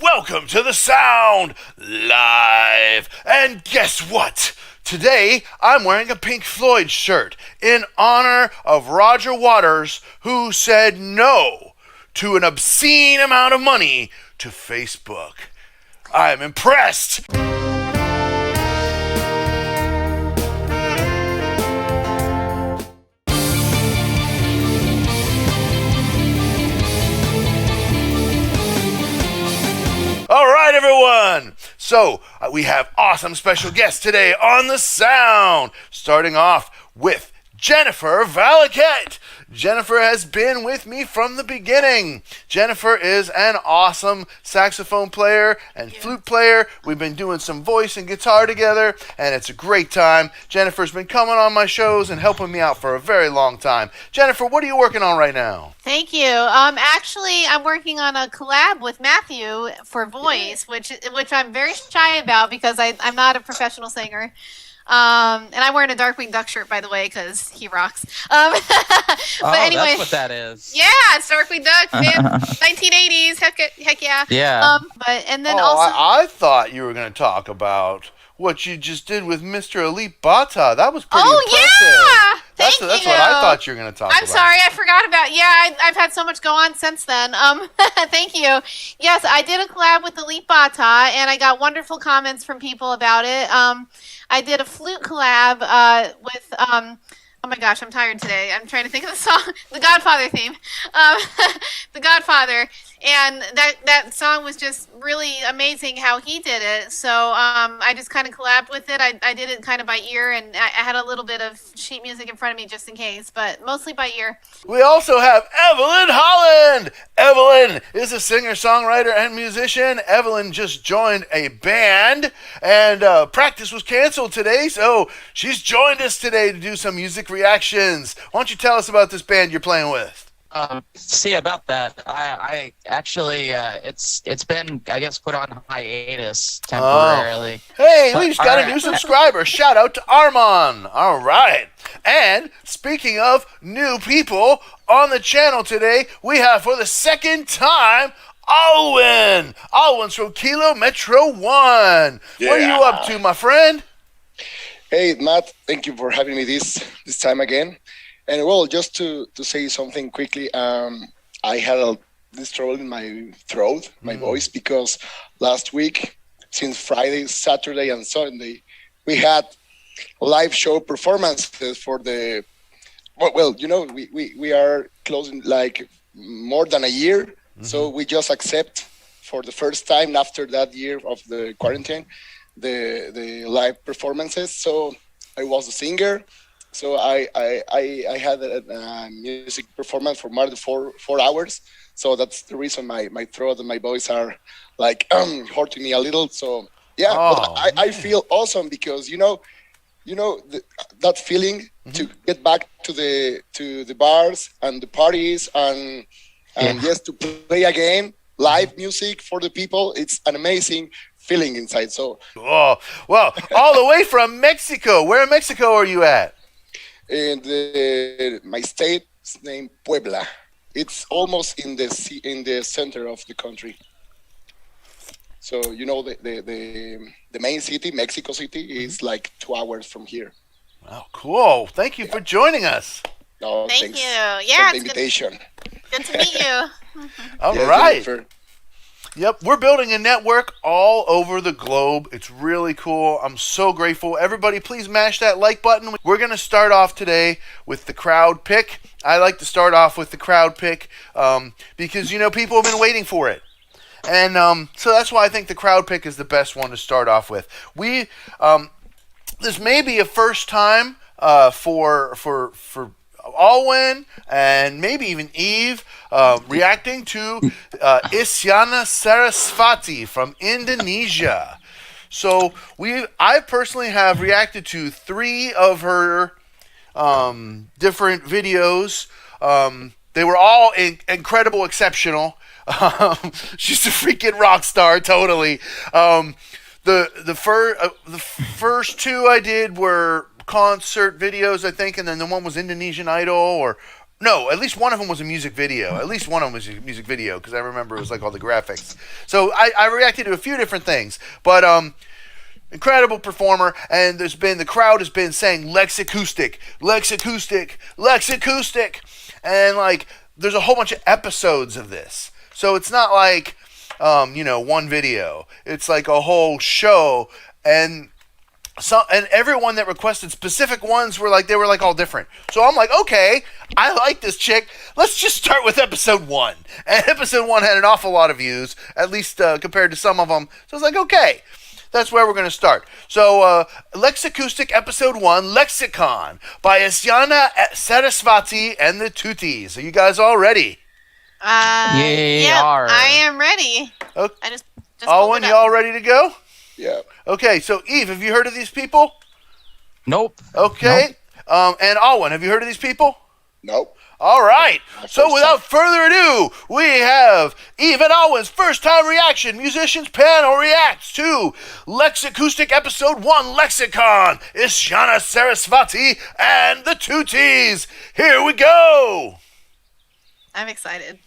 Welcome to the Sound Live. And guess what? Today, I'm wearing a Pink Floyd shirt in honor of Roger Waters, who said no to an obscene amount of money to Facebook. I'm impressed. All right, everyone. So we have awesome special guests today on the Sound. Starting off with Jennifer Valaket. Jennifer has been with me from the beginning. Jennifer is an awesome saxophone player and flute player. We've been doing some voice and guitar together, and it's a great time. Jennifer's been coming on my shows and helping me out for a very long time. Jennifer, what are you working on right now? Thank you. Actually, I'm working on a collab with Matthew for voice, which I'm very shy about because I'm not a professional singer. And I'm wearing a Darkwing Duck shirt, by the way, because he rocks. But anyway, that's what that is. Yeah, it's Darkwing Duck, man. 1980s, heck yeah. Yeah. I thought you were going to talk about what you just did with Mr. Elite Bata. That was pretty impressive. Yeah! That's what I thought you were going to talk about. I'm sorry, I forgot about. I've had so much go on since then. Thank you. Yes, I did a collab with Elite Bata, and I got wonderful comments from people about it. I did a flute collab with. Oh my gosh, I'm tired today. I'm trying to think of the song, the Godfather theme, the Godfather, and that song was just really amazing how he did it. So I just kind of collabed with it. I did it kind of by ear, and I had a little bit of sheet music in front of me just in case, but mostly by ear. We also have Evelyn Holland. Evelyn is a singer-songwriter and musician. Evelyn just joined a band, and practice was canceled today, so she's joined us today to do some music reactions. Why don't you tell us about this band you're playing with? See about that. I actually it's been, I guess, put on hiatus temporarily. Hey, we just got a new subscriber. Shout out to Armon. All right. And speaking of new people on the channel today, we have for the second time Owen. Owen's from Kilo Metro 1. Yeah. What are you up to, my friend? Hey, Matt, thank you for having me this time again. And well, just to say something quickly, I had this trouble in my throat, my voice, because last week, since Friday, Saturday, and Sunday, we had live show performances for the, well, you know, we are closing like more than a year. So we just accept for the first time after that year of the quarantine, the live performances. So I was a singer. So I had a music performance for more than four hours. So that's the reason my throat and my voice are like hurting me a little. So yeah, but I feel awesome because you know that feeling to get back to the bars and the parties and yes, to play again live music for the people. It's an amazing feeling inside. So well, all the way from Mexico. Where in Mexico are you at? In my state is named Puebla. It's almost in the center of the country. So you know the main city, Mexico City, is like 2 hours from here. Oh, cool! Thank you for joining us. No, Thank thanks you. Yeah, for the invitation. Good to meet you. All Yes, right. Jennifer. Yep, we're building a network all over the globe. It's really cool. I'm so grateful. Everybody, please mash that like button. We're going to start off today with the crowd pick. I like to start off with the crowd pick because, you know, people have been waiting for it. And so that's why I think the crowd pick is the best one to start off with. This may be a first time for Owen and maybe even Eve reacting to Isyana Sarasvati from Indonesia. So I personally have reacted to 3 of her different videos. They were all incredible, exceptional. She's a freaking rock star, totally. The first 2 I did were concert videos, I think, and then the one was Indonesian Idol or No, at least one of them was a music video. At least one of them was a music video because I remember it was like all the graphics. So I reacted to a few different things, but incredible performer, and the crowd has been saying Lex Acoustic, Lex Acoustic, Lex Acoustic, and like there's a whole bunch of episodes of this. So it's not like one video. It's like a whole show, and everyone that requested specific ones were like all different. So I'm like, okay, I like this chick. Let's just start with episode 1. And episode 1 had an awful lot of views, at least compared to some of them. So I was like, okay, that's where we're going to start. So Lex Acoustic episode 1, Lexicon by Isyana Sarasvati and the Tuttis. Are you guys all ready? Yeah, I am ready. Okay. I just Owen, you all ready to go? Yeah. Okay, so Eve, have you heard of these people? Nope. Okay. Nope. And Owen, have you heard of these people? Nope. All right. So without further ado, we have Eve and Owen's first time reaction. Musicians panel reacts to Lex Acoustic episode 1, Lexicon, Isyana Sarasvati and the Tuttis. Here we go. I'm excited.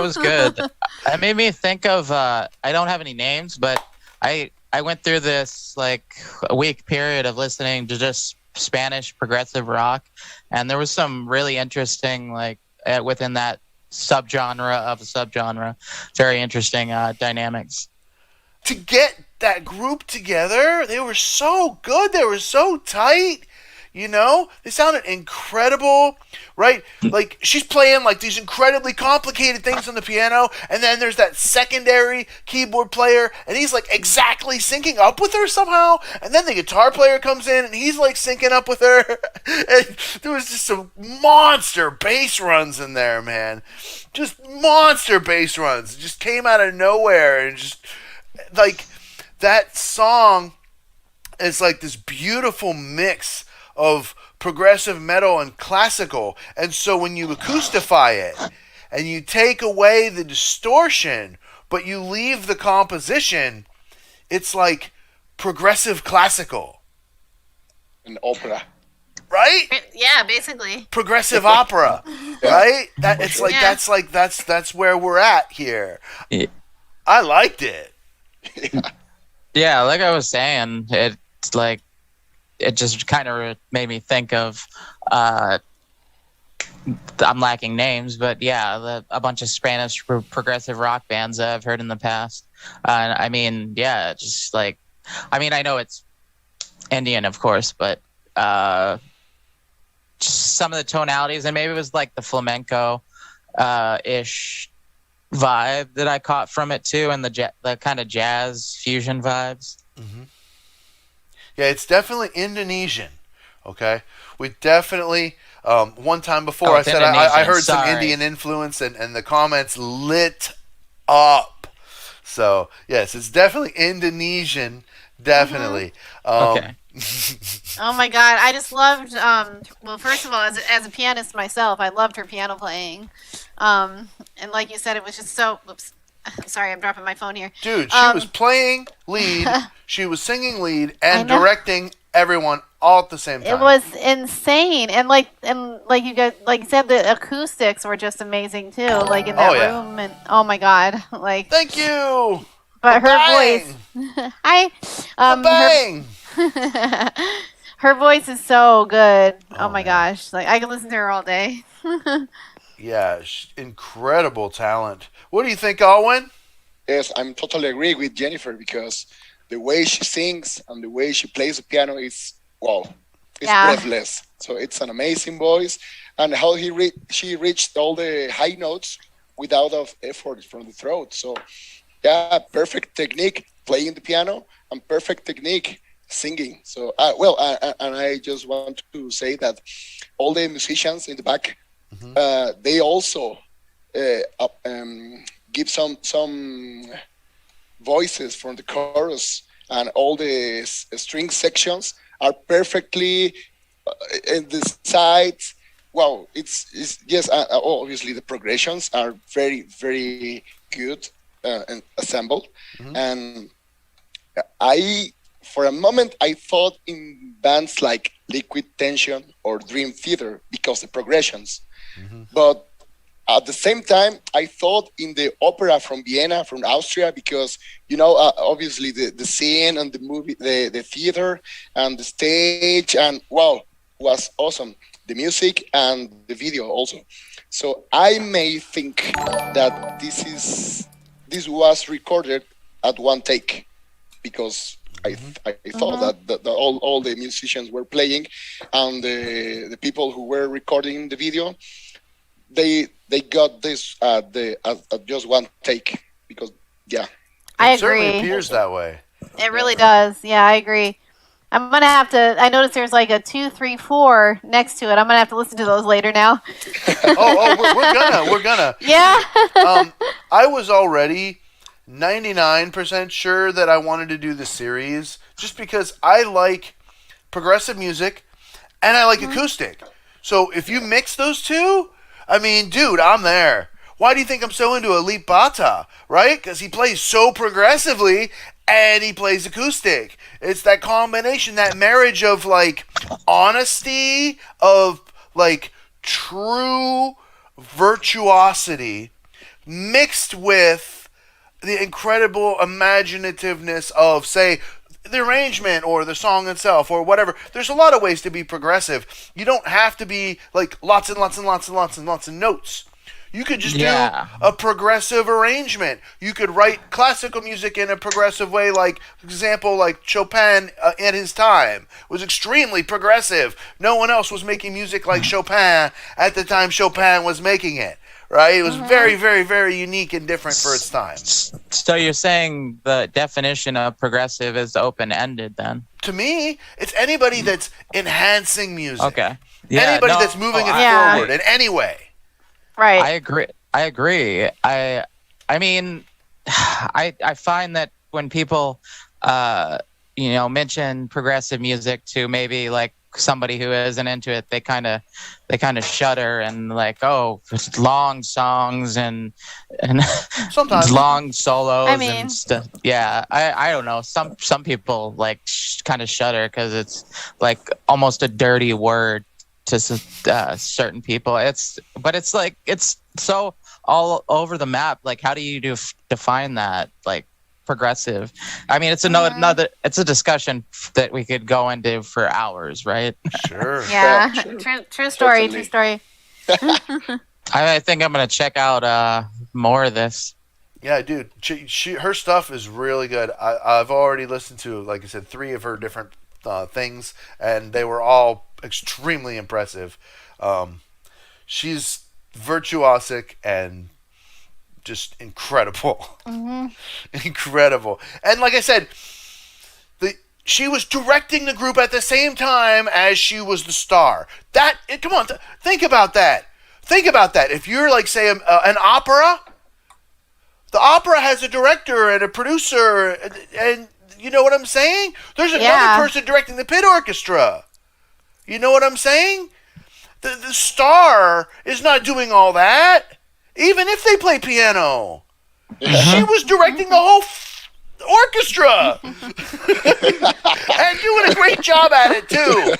was good. It made me think of I don't have any names, but I went through this like a week period of listening to just Spanish progressive rock, and there was some really interesting like within that subgenre of a subgenre, very interesting dynamics. To get that group together, they were so good. They were so tight. You know, they sounded incredible, right? Like she's playing like these incredibly complicated things on the piano, and then there's that secondary keyboard player, and he's like exactly syncing up with her somehow. And then the guitar player comes in, and he's like syncing up with her. And there was just some monster bass runs in there, man. Just monster bass runs. It just came out of nowhere, and just like that song is like this beautiful mix of progressive metal and classical. And so when you acoustify it and you take away the distortion but you leave the composition, it's like progressive classical. An opera. Right? Yeah, basically. Progressive opera. Right? That's where we're at here. Yeah. I liked it. Yeah, like I was saying, it's like it just kind of made me think of I'm lacking names, but yeah, a bunch of Spanish progressive rock bands that I've heard in the past. I mean, yeah, just like, I mean, I know it's Indian, of course, but just some of the tonalities, and maybe it was like the flamenco ish vibe that I caught from it too, and the kind of jazz fusion vibes. Mm-hmm. Yeah, it's definitely Indonesian. Okay, we definitely one time before I said I heard some Indian influence, and the comments lit up. So yes, it's definitely Indonesian. Definitely. Okay. Oh my God, I just loved. Well, first of all, as a pianist myself, I loved her piano playing. And like you said, it was just so. Oops. Sorry, I'm dropping my phone here. Dude, she was playing lead, she was singing lead, and directing everyone all at the same time. It was insane, and like you guys like said, the acoustics were just amazing too. Like in that room, and oh my God, like. Thank you. But her voice, bang. Her voice is so good. Oh my gosh, like I can listen to her all day. Yeah, incredible talent. What do you think, Owen? Yes, I'm totally agree with Jennifer because the way she sings and the way she plays the piano is breathless. So it's an amazing voice, and how she reached all the high notes without of effort from the throat. So yeah, perfect technique playing the piano and perfect technique singing. So and I just want to say that all the musicians in the back. Mm-hmm. They also give some voices from the chorus, and all the string sections are perfectly in the sides. Wow, it's yes. Obviously, the progressions are very, very good and assembled. Mm-hmm. And for a moment, I thought in bands like Liquid Tension or Dream Theater because the progressions. Mm-hmm. But at the same time, I thought in the opera from Vienna, from Austria, because, obviously the scene and the movie, the theater and the stage, and wow, was awesome. The music and the video also. So I may think that this was recorded at one take, because I thought that all the musicians were playing, and the people who were recording the video, they got this at just one take, because I agree. It certainly appears that way. It really does. Yeah, I agree. I'm gonna have to. I noticed there's like a 2, 3, 4 next to it. I'm gonna have to listen to those later now. We're gonna. Yeah. I was already 99% sure that I wanted to do the series just because I like progressive music and I like acoustic. So if you mix those two, I mean, dude, I'm there. Why do you think I'm so into Elite Bata, right? Because he plays so progressively and he plays acoustic. It's that combination, that marriage of like honesty, of like true virtuosity, mixed with the incredible imaginativeness of, say, the arrangement or the song itself or whatever. There's a lot of ways to be progressive. You don't have to be like lots and lots and lots and lots and lots of notes. You could just do a progressive arrangement. You could write classical music in a progressive way, like, for example, like Chopin at his time was extremely progressive. No one else was making music like Chopin at the time Chopin was making it, right? It was very, very, very unique and different for its time. So you're saying the definition of progressive is open-ended then? To me, it's anybody that's enhancing music. Okay. Anybody that's moving it forward in any way. Right. I agree. I mean, I find that when people, mention progressive music to maybe like somebody who isn't into it, they kind of shudder and like, oh, it's long songs and sometimes long solos. I mean, and stuff. Yeah, I don't know. Some people like kind of shudder because it's like almost a dirty word to certain people. It's so all over the map. Like, how do you define that? Like, progressive. I mean, it's another. It's a discussion that we could go into for hours, right? Sure. Yeah. Sure. True story. Totally. True story. I think I'm gonna check out more of this. Yeah, dude. Her stuff is really good. I've already listened to, like I said, 3 of her different things, and they were all extremely impressive. She's virtuosic and just incredible. Incredible. And like I said, she was directing the group at the same time as she was the star. Come on, think about that. Think about that. If you're like, say, an opera, the opera has a director and a producer, and you know what I'm saying? There's another person directing the pit orchestra. You know what I'm saying? The star is not doing all that, even if they play piano. She was directing the whole orchestra and doing a great job at it too.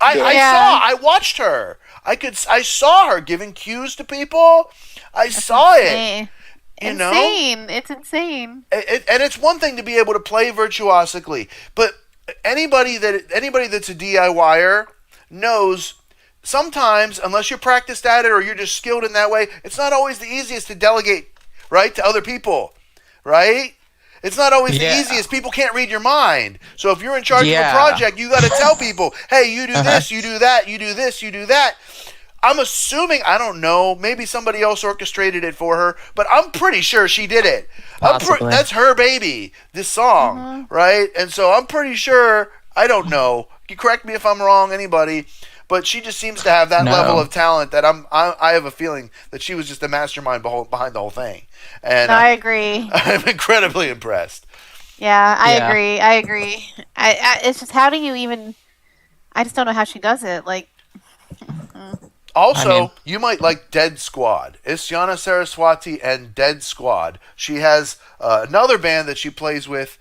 I watched her. I saw her giving cues to people. I saw it. You know? It's insane. And it's one thing to be able to play virtuosically, but anybody that's a DIYer knows sometimes, unless you're practiced at it or you're just skilled in that way, it's not always the easiest to delegate, right, to other people, right? It's not always the easiest. People can't read your mind. So if you're in charge of a project, you got to tell people, hey, you do this, you do that, you do this, you do that. I'm assuming, I don't know, maybe somebody else orchestrated it for her, but I'm pretty sure she did it. That's her baby, this song, right? And so I'm pretty sure, I don't know, you correct me if I'm wrong, anybody, but she just seems to have that level of talent that I have a feeling that she was just a mastermind behind the whole thing. And I agree. I'm incredibly impressed. Yeah, I agree. It's just, how do you even? I just don't know how she does it. Like, also, you might like Dead Squad, Isyana Sarasvati and Dead Squad. She has another band that she plays with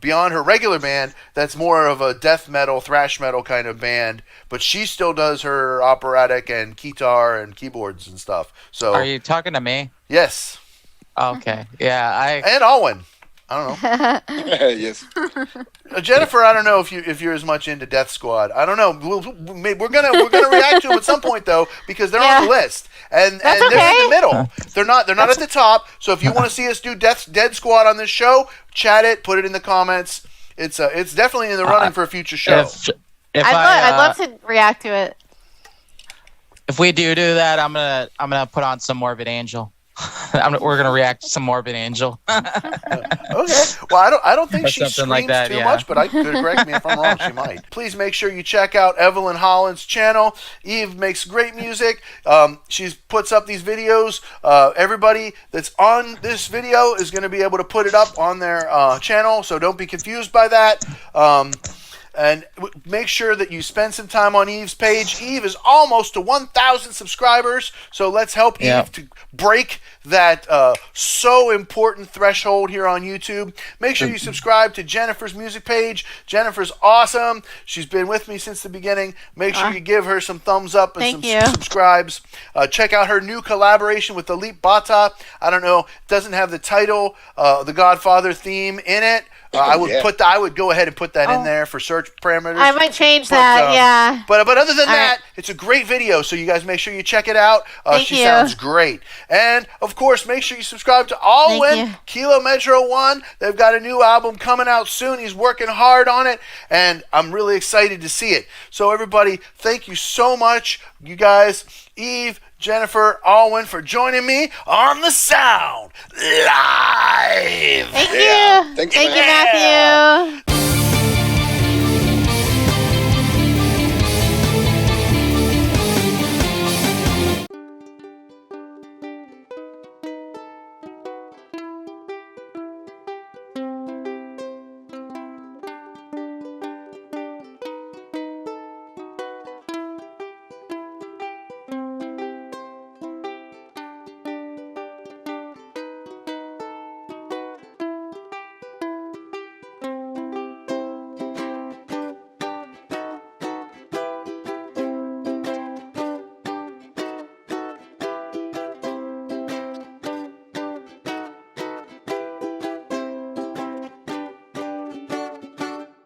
beyond her regular band. That's more of a death metal, thrash metal kind of band. But she still does her operatic and guitar and keyboards and stuff. So, are you talking to me? Yes. Okay. Yeah. And Owen. I don't know. Yes. Jennifer, I don't know if you're as much into Death Squad. I don't know. We're gonna react to them at some point though, because they're on the list and they're in the middle. They're not at the top. So if you want to see us do Dead Squad on this show, chat it, put it in the comments. It's definitely in the running for a future show. I'd love to react to it. If we do that, I'm gonna put on some Morbid Angel. We're gonna react to some Morbid Angel. Okay. Well, I don't think she screams like that, too much, but I could correct me if I'm wrong. She might. Please make sure you check out Evelyn Holland's channel. Eve makes great music. She puts up these videos. Everybody that's on this video is going to be able to put it up on their channel, so don't be confused by that. And make sure that you spend some time on Eve's page. Eve is almost to 1,000 subscribers, so let's help Eve to break that so important threshold here on YouTube. Make sure you subscribe to Jennifer's music page. Jennifer's awesome. She's been with me since the beginning. Make sure you give her some thumbs up and some subscribes. Check out her new collaboration with Elite Bata. I don't know, doesn't have the title, the Godfather theme in it. I would go ahead and put that in there for search parameters. I might change that, But other than that, it's a great video, so you guys make sure you check it out. She sounds great. And, of course, make sure you subscribe to Owen, Kilo Metro 1. They've got a new album coming out soon. He's working hard on it, and I'm really excited to see it. So, everybody, thank you so much, you guys, Eve, Jennifer, Owen, for joining me on The Sound Live. Thank you. Thank you, Matthew.